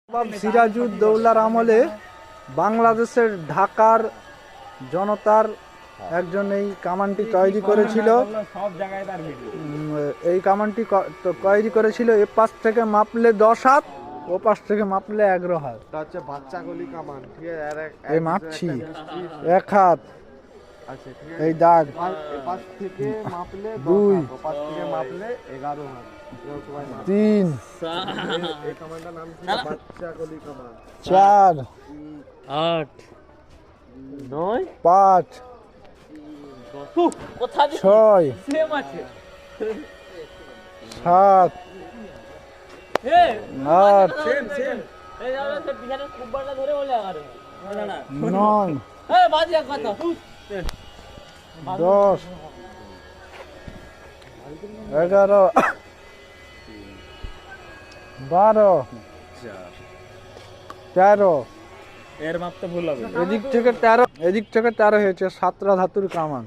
নবাব সিরাজউদ্দৌলার আমলে বাংলাদেশের ঢাকার জনতার একজন এই কামানটি তৈরি করেছিল। এই কামানটি তৈরি করেছিল এ পাশ থেকে মাপলে 10 হাত, ও পাশ থেকে মাপলে 11 হাত। হচ্ছে বাচ্চা গলি কামান, ঠিক আছে? এই মাপছি 1 হাত। আচ্ছা, ঠিক এই দাগ পাশ থেকে মাপলে 2, 10 হাত, পাশ থেকে মাপলে 11 হাত। 3, এই কামানটার নাম ছিল বাচ্চা গলি কামান। 4, 8 9 5, কোথা দিয়ে 6, সেম আছে 7, এ 8, সেম এই যাবে সে পিছনে কুব্বাটা ধরে বলে আরে না না 9, এ বাজি এক কথা 10, 11, 12, 13। এর মাপটা ভুল হবে এদিক থেকে 13, এদিক থেকে 13 হয়েছে। 7টা ধাতুর কামান।